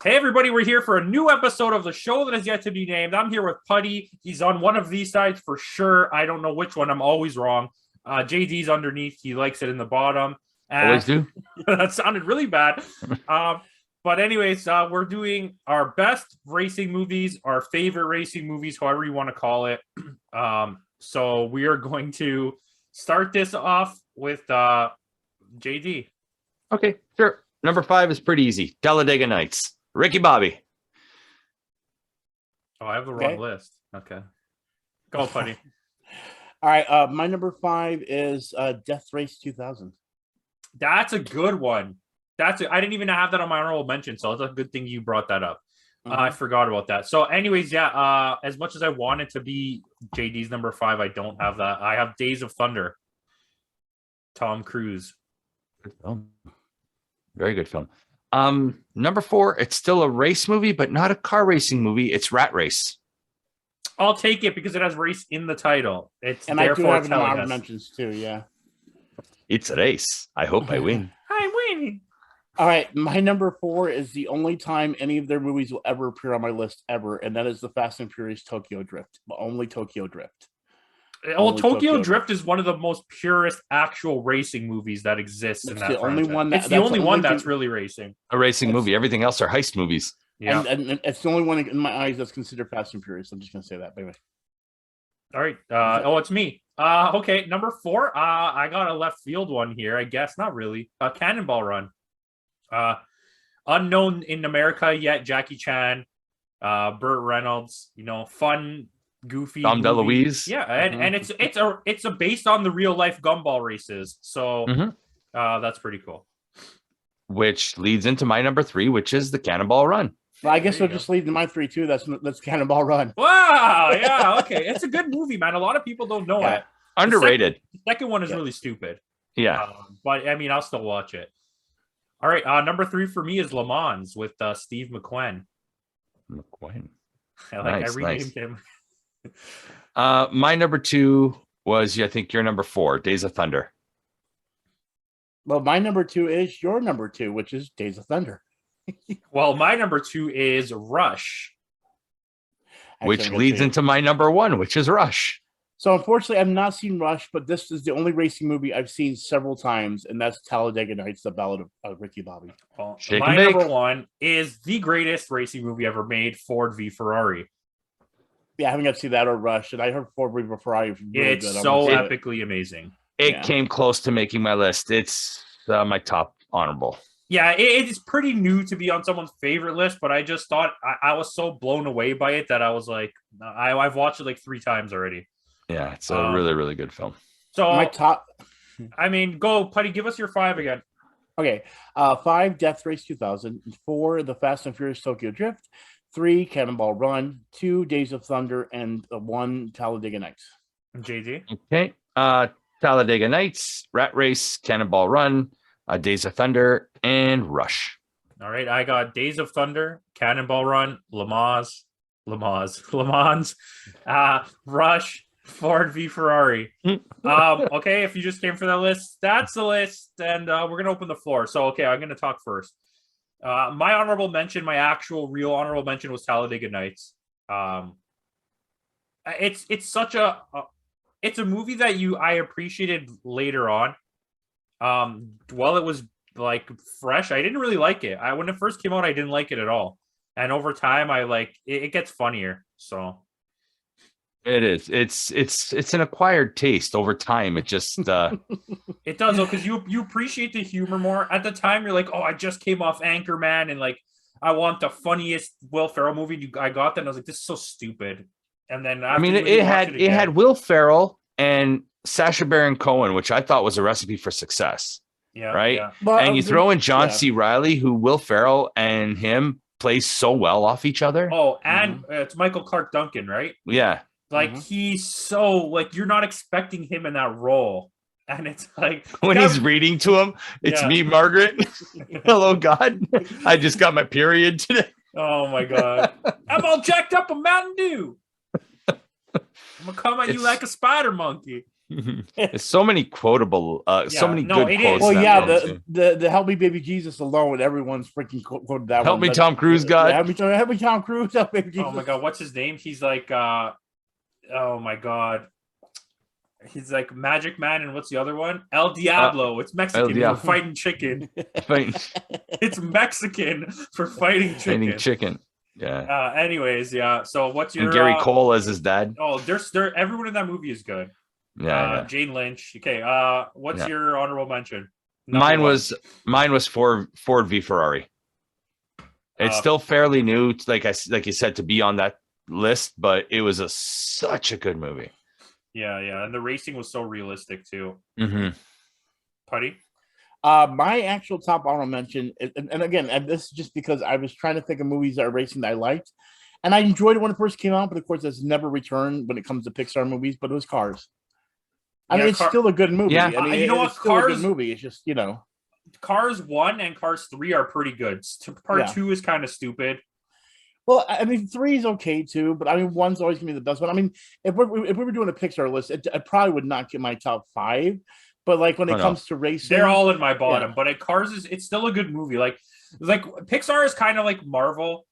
Hey everybody, we're here for a new episode of the show that has yet to be named. I'm here with Putty. He's on one of these sides for sure. I don't know which one. I'm always wrong. JD's underneath. He likes it in the bottom. Always do. That sounded really bad. But anyways, we're doing our best racing movies, our favorite racing movies, however you want to call it. So we are going to start this off with JD. Okay, sure. Number 5 is pretty easy. Talladega Nights. Ricky Bobby. Oh, I have the wrong list. Okay. Go, Putty. All right. My number 5 is Death Race 2000. That's a good one. I didn't even have that on my honorable mention, so it's a good thing you brought that up. I forgot about that. So anyways, yeah, as much as I wanted to be JD's number 5, I don't have that. I have Days of Thunder. Tom Cruise. Good film. Very good film. Number 4, it's still a race movie, but not a car racing movie. It's Rat Race. I'll take it because it has race in the title. It's and I do have an honorable mentions too, yeah. It's a race. I hope I win. I'm winning. All right, my number 4 is the only time any of their movies will ever appear on my list ever, and that is the Fast and Furious Tokyo Drift. Only Tokyo Drift. Well, Tokyo Drift is one of the most purest actual racing movies that exists in that franchise. It's the only one that's really racing. A racing movie. Everything else are heist movies. Yeah, and it's the only one in my eyes that's considered Fast and Furious. I'm just going to say that. Anyway. All right. It's me. Okay, number 4. I got a left field one here. I guess not really. Cannonball Run. Unknown in America yet. Jackie Chan, Burt Reynolds. Fun. Goofy Dom DeLuise. Yeah, and it's a based on the real life gumball races. So that's pretty cool. Which leads into my number 3, which is the Cannonball Run. Well, I guess we'll just lead to my 3 too. That's Cannonball Run. Wow, yeah, okay. It's a good movie, man. A lot of people don't know it. Underrated. The second one is really stupid. Yeah. But I mean, I'll still watch it. All right, number 3 for me is Le Mans with Steve McQueen. I renamed him. My number 2 was, I think, your number 4, Days of Thunder. Well, my number 2 is your number 2, which is Days of Thunder. Well, my number 2 is Rush. Which leads into my number 1, which is Rush. So unfortunately, I've not seen Rush, but this is the only racing movie I've seen several times, and that's Talladega Nights, the Ballad of Ricky Bobby. Well, my number 1 is the greatest racing movie ever made, Ford v Ferrari. Yeah, I haven't got to see that or Rush, and I heard Ford v Ferrari. It's so epically amazing. It came close to making my list. It's my top honorable. Yeah, it is pretty new to be on someone's favorite list, but I just thought I was so blown away by it that I was like, I've watched it like 3 times already. Yeah, it's a really, really good film. So my top, I mean, go, Putty, give us your 5 again. Okay, 5, Death Race 2000. 4, The Fast and Furious Tokyo Drift. 3, Cannonball Run. 2, Days of Thunder, and 1, Talladega Nights. JD. Okay, Talladega Nights, Rat Race, Cannonball Run, Days of Thunder, and Rush. All right, I got Days of Thunder, Cannonball Run, Le Mans, Rush, Ford v Ferrari. Okay, if you just came for that list, that's the list, and we're gonna open the floor. So, okay, I'm gonna talk first. My honorable mention, my actual real honorable mention, was Talladega Nights. It's such a it's a movie that I appreciated later on. While it was like fresh, I didn't really like it. When it first came out, I didn't like it at all, and over time, it gets funnier. So. It is. It's an acquired taste over time. It just it does though, because you appreciate the humor more. At the time, you're like, oh, I just came off Anchorman, and like I want the funniest Will Ferrell movie. I got that, and I was like, this is so stupid. And then it had Will Ferrell and Sacha Baron Cohen, which I thought was a recipe for success. Yeah. Right. Yeah. But, and you throw in John C. Reilly, who Will Ferrell and him plays so well off each other. Oh, and it's Michael Clark Duncan, right? Yeah. Like he's so like you're not expecting him in that role, and it's like when he's reading to him, it's me, Margaret. Hello, God. I just got my period today. Oh my God, I'm all jacked up on Mountain Dew. I'm gonna come at you like a spider monkey. There's so many quotable, so many no, good it quotes. is. Well, in that yeah, film, too. the Help Me Baby Jesus alone, everyone's freaking quoted that Help one. me, But- Tom Cruise, God. Help me, Tom Cruise. Help Baby Jesus. Oh my god, what's his name? He's like oh my god. He's like Magic Man, and what's the other one? El Diablo. It's Mexican Diablo. for fighting chicken. Fighting It's Mexican for fighting chicken. chicken. Yeah. Anyways, yeah. So what's your And Gary Cole as his dad. Oh, everyone in that movie is good. Yeah. Jane Lynch. Okay. What's Yeah. your honorable mention? Mine was Ford v Ferrari. It's still fairly new, like you said, to be on that list, but it was such a good movie. Yeah, and the racing was so realistic too. Mm-hmm. Putty. My actual top honorable mention, and again, and this is just because I was trying to think of movies that are racing that I liked, and I enjoyed it when it first came out, but of course, it's never returned when it comes to Pixar movies. But it was Cars. I mean, it's still a good movie. Yeah. I mean, you know what? It's still a Cars good movie. It's just Cars 1 and Cars 3 are pretty good. Part 2 is kind of stupid. Well, I mean, 3 is okay too, but I mean, 1's always gonna be the best one. I mean, if we were doing a Pixar list, it probably would not get my top 5. But like when it comes to racing, they're all in my bottom. But at Cars it's still a good movie. Like Pixar is kind of like Marvel,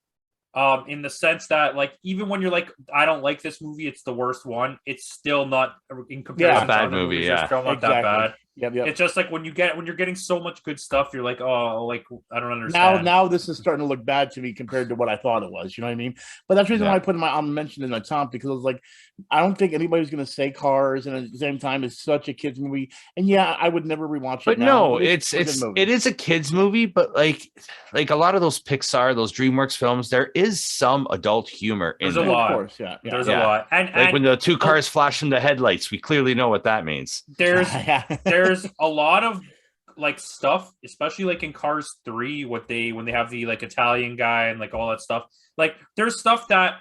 in the sense that like even when you're like, I don't like this movie, it's the worst one. It's still not in comparison. Yeah, bad to other movie. movies, Yeah, it's still not that bad. Yep. It's just like when you're getting so much good stuff, you're like, oh, like I don't understand. Now this is starting to look bad to me compared to what I thought it was. You know what I mean? But that's the reason why I put my honorable mention in the top, because I was like, I don't think anybody's going to say Cars, and at the same time, it's such a kids movie. And yeah, I would never rewatch it. But now, no, but it is a kids movie, but like a lot of those Pixar, those DreamWorks films, there is some adult humor in There's there. a lot. Of course, yeah. There's a lot. And like when the two cars flash in the headlights, we clearly know what that means. There's a lot of like stuff, especially like in Cars 3, when they have the like Italian guy and like all that stuff. Like there's stuff that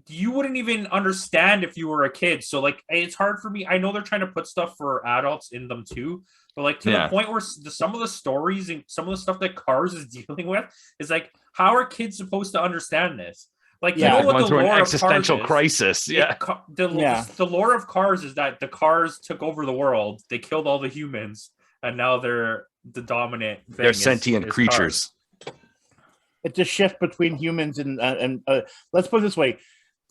you wouldn't even understand if you were a kid. So like it's hard for me. I know they're trying to put stuff for adults in them too, but like to the point where some of the stories and some of the stuff that Cars is dealing with is like, how are kids supposed to understand this? Like, you know what the lore of existential Cars crisis. is? The lore of Cars is that the cars took over the world. They killed all the humans, and now they're the dominant thing. They're sentient creatures. Cars. It's a shift between humans and let's put it this way.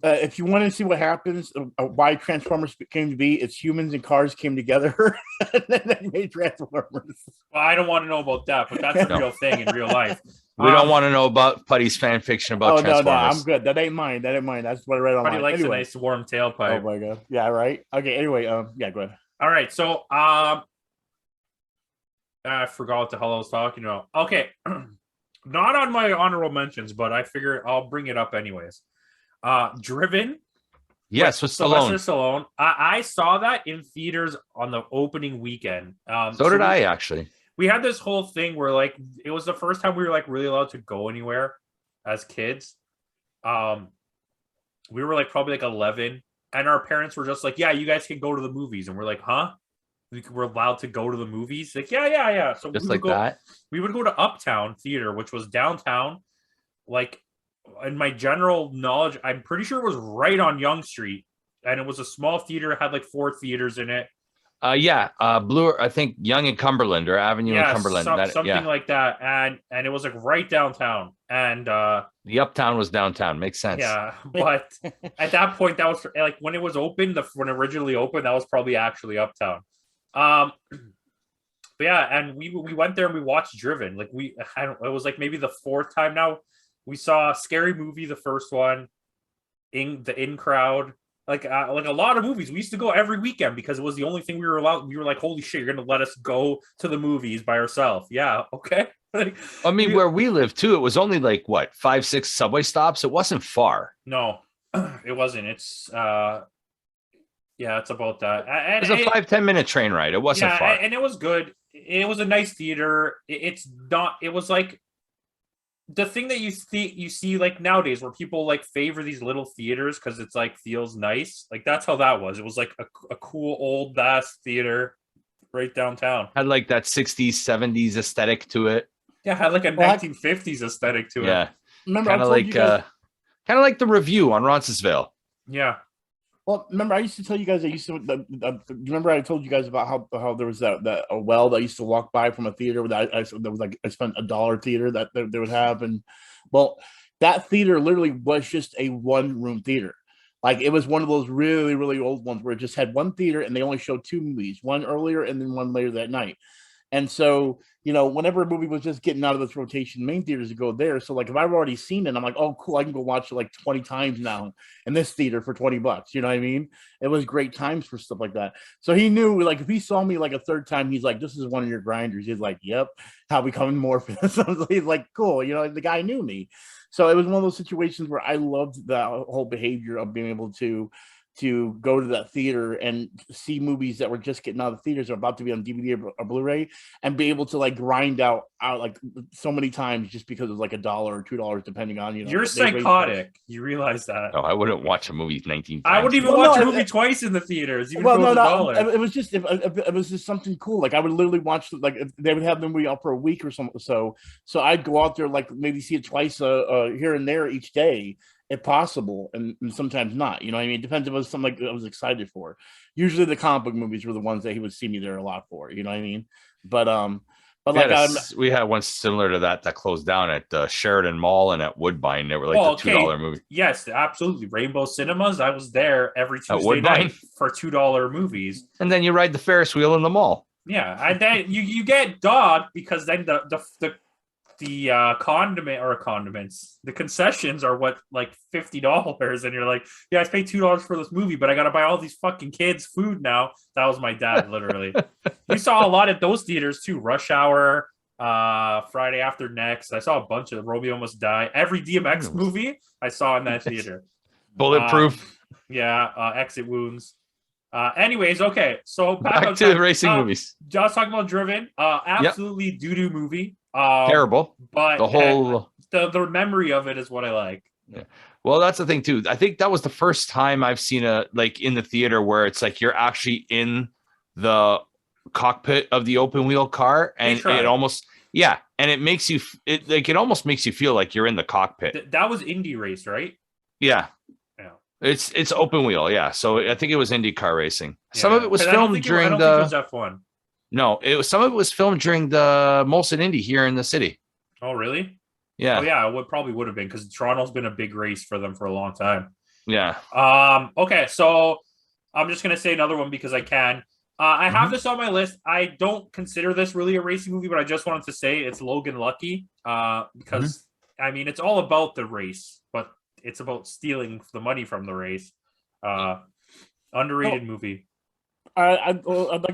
If you want to see what happens, why Transformers came to be, it's humans and cars came together and then they made Transformers. Well, I don't want to know about that, but that's a real thing in real life. We don't want to know about Putty's fan fiction about Transformers. No, I'm good. That ain't mine. That's what I read online. Putty likes a nice warm tailpipe. Oh my god. Yeah, right. Okay. Anyway, go ahead. All right. So, I forgot what the hell I was talking about. Okay, not on my honorable mentions, but I figure I'll bring it up anyways. Driven. Yes, with Sylvester Stallone. I saw that in theaters on the opening weekend. So did I actually. We had this whole thing where like it was the first time we were like really allowed to go anywhere as kids. We were like probably like 11, and our parents were just like, "Yeah, you guys can go to the movies," and we're like, "Huh? We're allowed to go to the movies?" Like, yeah. So just like that. We would go to Uptown Theater, which was downtown. Like, in my general knowledge, I'm pretty sure it was right on Yonge Street, and it was a small theater. It had like 4 theaters in it. Blue, I think Yonge and Cumberland, or Avenue and Cumberland. Something like that. And it was like right downtown. And the Uptown was downtown. Makes sense. Yeah. But at that point, that was like when it was open, when it originally opened, that was probably actually Uptown. But yeah, and we went there and we watched Driven. Like it was like maybe the 4th time now. We saw Scary Movie, the first one, In Crowd. Like a lot of movies. We used to go every weekend because it was the only thing we were allowed. We were like, holy shit, you're going to let us go to the movies by ourselves. Yeah. Okay. Like, I mean, where we live too, it was only like what, 5-6 subway stops. It wasn't far. No, it wasn't. It's it's about that. It was a 5-10 minute train ride. It wasn't far. And it was good. It was a nice theater. It was like the thing that you see like nowadays where people like favor these little theaters because it's like feels nice. Like that's how that was. It was like a cool old ass theater right downtown. Had like that 60s, 70s aesthetic to it. Yeah, had like a 1950s aesthetic to it. Yeah. Remember, kind of like the Review on Roncesvalles. Yeah. Well, remember I used to tell you guys I used to. Remember I told you guys about how there was that a well that I used to walk by from a theater that that was like I spent $1 theater that they would have, and well, that theater literally was just a 1-room theater. Like it was one of those really, really old ones where it just had one theater and they only showed 2 movies, one earlier and then one later that night. And so, whenever a movie was just getting out of this rotation, main theaters to go there. So like if I've already seen it, I'm like, oh cool, I can go watch it like 20 times now in this theater for $20. You know what I mean? It was great times for stuff like that. So he knew, like, if he saw me like a third time, he's like, this is one of your grinders. He's like, yep, how we coming more for this? He's like, cool, the guy knew me. So it was one of those situations where I loved that whole behavior of being able to go to that theater and see movies that were just getting out of the theaters or about to be on DVD or Blu-ray and be able to like grind out like so many times just because it was like $1 or $2 depending on You're psychotic. You realize that? No, I wouldn't watch a movie 19 times. I wouldn't even watch a movie twice in the theaters. Even no. It was just something cool. Like I would literally watch like if they would have the movie out for a week or something. So I'd go out there like maybe see it twice here and there each day, if possible, and sometimes not. You know what I mean? It depends if it was something like I was excited for. Usually the comic book movies were the ones that he would see me there a lot for. You know what I mean? But we had one similar to that closed down at Sheridan Mall and at Woodbine. They were like the $2 movie. Yes, absolutely. Rainbow Cinemas. I was there every Tuesday night for $2 movies. And then you ride the Ferris wheel in the mall. Yeah, and then you get dogged because then the condiments, the concessions are what, like $50, and you're like, yeah, I paid $2 for this movie, but I gotta buy all these fucking kids food now. That was my dad, literally. We saw a lot at those theaters too. Rush Hour, Friday After Next. I saw a bunch of Romeo Must Die. Every DMX movie I saw in that theater. Bulletproof. Exit Wounds. Anyways, okay, so back to the racing movies. Just talking about Driven. Absolutely doo-doo movie. Terrible, but the whole the memory of it is what I like. Yeah. Well, that's the thing too. I think that was the first time I've seen in the theater where it's like you're actually in the cockpit of the open wheel car, and it almost and it makes you it almost makes you feel like you're in the cockpit. That was Indy race, right? Yeah. It's open wheel, yeah. So I think it was IndyCar racing. Some of it was filmed during the. I don't think it was F1. No, some of it was filmed during the Molson Indy here in the city. Oh, really? Yeah. Oh, yeah. It probably would have been because Toronto's been a big race for them for a long time. Yeah. Okay, so I'm just gonna say another one because I can. I have this on my list. I don't consider this really a racing movie, but I just wanted to say it's Logan Lucky. Because I mean, it's all about the race, but it's about stealing the money from the race. Underrated movie. Like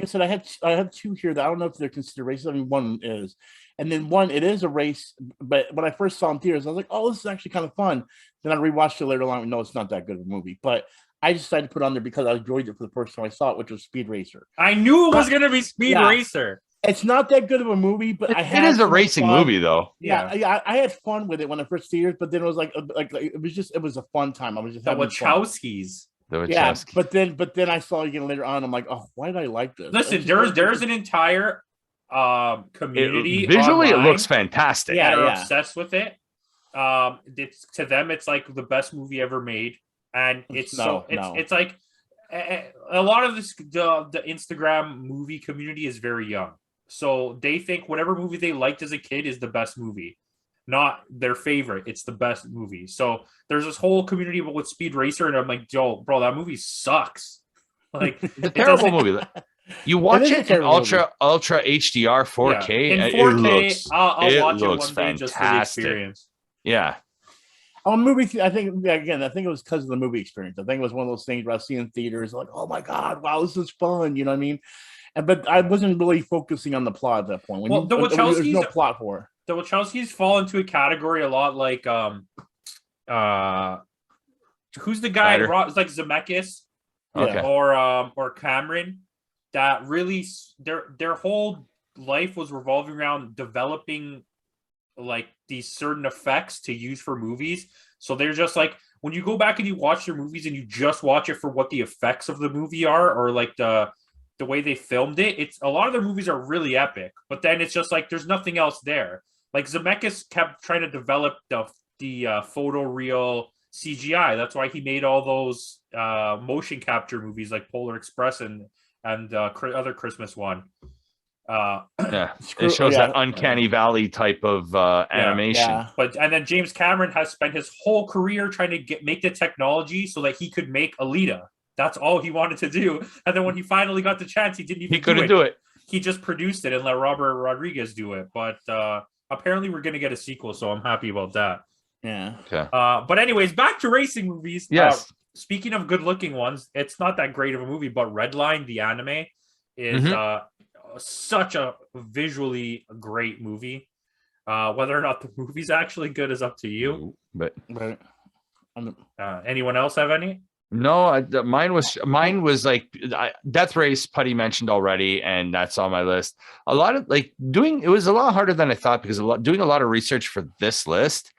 I said, I have 2 here that I don't know if they're considered races. I mean, one is, and then one it is a race. But when I first saw it in theaters, I was like, "Oh, this is actually kind of fun." Then I rewatched it later on. No, it's not that good of a movie, but I decided to put it on there because I enjoyed it for the first time I saw it, which was Speed Racer. I knew it was going to be Speed Racer. It's not that good of a movie, but it is a racing movie, though. Yeah, I had fun with it when I first theaters, but then it was like it was a fun time. I was just the Wachowskis. Yeah, but then I saw it again later on. I'm like, oh, why did I like this? Listen, there's an entire community. Visually, it looks fantastic. Yeah, they're obsessed with it. To them, it's like the best movie ever made, and it's like a lot of this. The Instagram movie community is very young, so they think whatever movie they liked as a kid is the best movie. Not their favorite. It's the best movie. So there's this whole community with Speed Racer, and I'm like, Joe, bro, that movie sucks. Like, it's a terrible movie. You watch it in ultra HDR 4K. In 4K, I'll watch it one fantastic. day just for the experience. Yeah. Movie. I think it was because of the movie experience. I think it was one of those things where I was seeing theaters like, oh my god, wow, this is fun. You know what I mean? But I wasn't really focusing on the plot at that point. There's no plot for it. The Wachowskis fall into a category a lot like who's the guy? It's like Zemeckis, or Cameron. That really their whole life was revolving around developing like these certain effects to use for movies. So they're just like when you go back and you watch their movies and you just watch it for what the effects of the movie are, or like the way they filmed it. It's a lot of their movies are really epic, but then it's just like there's nothing else there. Like Zemeckis kept trying to develop the photoreal CGI. That's why he made all those motion capture movies like Polar Express and other Christmas one. It shows that uncanny valley type of animation. Yeah. And then James Cameron has spent his whole career trying to make the technology so that he could make Alita. That's all he wanted to do. And then when he finally got the chance, he didn't even. He couldn't do it. He just produced it and let Robert Rodriguez do it. But apparently, we're going to get a sequel, so I'm happy about that. Yeah. Okay. But anyways, back to racing movies. Yes. Speaking of good-looking ones, it's not that great of a movie, but Redline, the anime, is such a visually great movie. Whether or not the movie's actually good is up to you. But anyone else have any? No, mine was like Death Race. Putty mentioned already, and that's on my list. A lot of it was a lot harder than I thought because doing a lot of research for this list.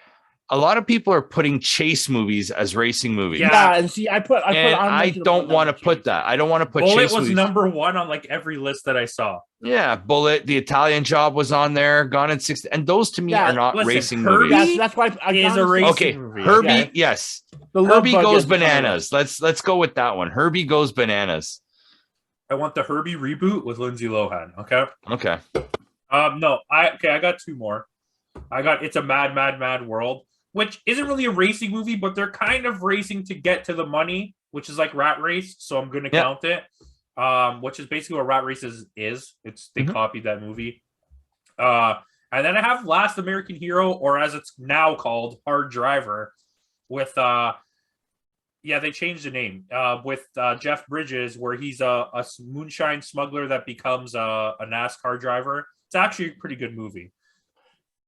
A lot of people are putting chase movies as racing movies. Yeah, and see, I don't want to put that. I don't want to put Bullet chase was movies. number one on like every list that I saw. Yeah, Bullet, The Italian Job was on there, Gone in 60, and those to me are not racing movies. Yes, that's why is a racing movie. Herbie, yes. Herbie Goes Bananas. Let's go with that one. Herbie Goes Bananas. I want the Herbie reboot with Lindsay Lohan. Okay. No, I got two more. I got It's a Mad, Mad, Mad World, which isn't really a racing movie, but they're kind of racing to get to the money, which is like Rat Race. So I'm going to count it. Which is basically what Rat Race is. They copied that movie. And then I have Last American Hero, or as it's now called, Hard Driver, with they changed the name. With Jeff Bridges, where he's a moonshine smuggler that becomes a NASCAR driver. It's actually a pretty good movie.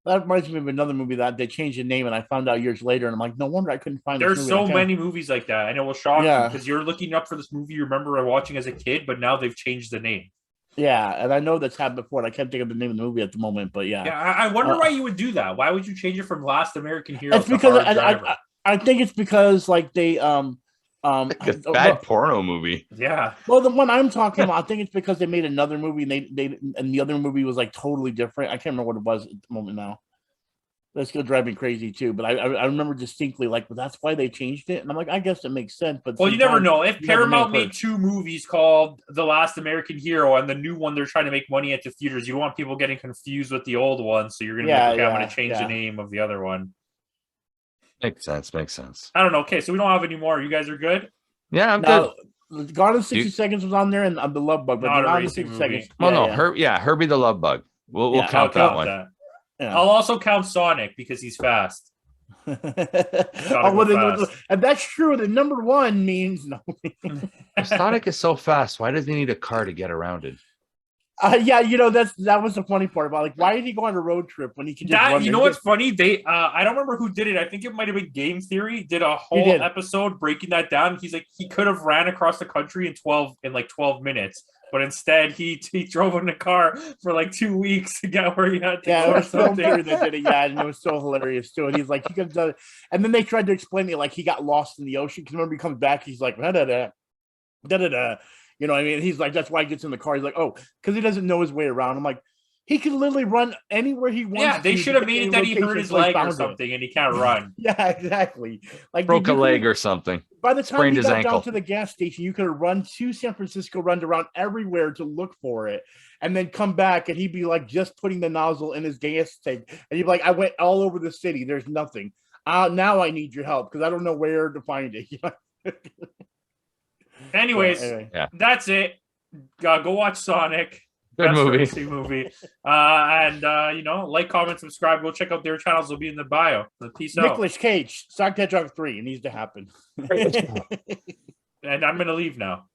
That reminds me of another movie that they changed the name, and I found out years later, and I'm like, no wonder I couldn't find. There's so many movies like that, and it will shock you because you're looking up for this movie you remember watching as a kid, but now they've changed the name. Yeah, and I know that's happened before. And I can't think of the name of the movie at the moment, but yeah. Yeah, I wonder why you would do that. Why would you change it from Last American Hero? It's because I think it's because like they like a bad porno movie. Yeah. Well, the one I'm talking about, I think it's because they made another movie and the other movie was like totally different. I can't remember what it was at the moment now. That's gonna drive me crazy too. But I remember distinctly like, well, that's why they changed it. And I'm like, I guess it makes sense. But you never know. If Paramount made two movies called The Last American Hero and the new one they're trying to make money at the theaters, you don't want people getting confused with the old one. So you're gonna I'm gonna change the name of the other one. Makes sense. I don't know. Okay, so we don't have any more. You guys are good? Yeah, I'm good. Gone in 60 Seconds was on there, and The Love Bug. But Gone in 60 Seconds. Herbie the Love Bug. We'll count that one. Yeah. I'll also count Sonic because he's fast. Fast. And that's true. The number one means no. Sonic is so fast. Why does he need a car to get around it? That was the funny part about why did he go on a road trip when he could just run? You know what's funny? They I don't remember who did it. I think it might have been Game Theory did a whole episode breaking that down. He's like he could have ran across the country in 12 minutes, but instead he drove in a car for like 2 weeks to get where he had to go. It was Film Theory that did it. Yeah, and it was so hilarious too. And he's like, he could have done it. And then they tried to explain it like he got lost in the ocean. Because remember, he comes back, he's like, da da da da da. You know what I mean? He's like, that's why he gets in the car. He's like, oh, because he doesn't know his way around. I'm like, he can literally run anywhere he wants. Yeah, they should have made it that he hurt his leg or something and he can't run. Yeah, exactly. Like broke a leg or something. By the time he got down to the gas station, you could have run to San Francisco, run around everywhere to look for it, and then come back and he'd be like just putting the nozzle in his gas tank. And he'd be like, I went all over the city. There's nothing. Now I need your help because I don't know where to find it. Anyways, that's it. Go watch Sonic. Good movie. And like, comment, subscribe. Go check out their channels. They'll be in the bio. Peace out. Nicolas Cage, Sonic Hedgehog 3. It needs to happen. And I'm gonna leave now.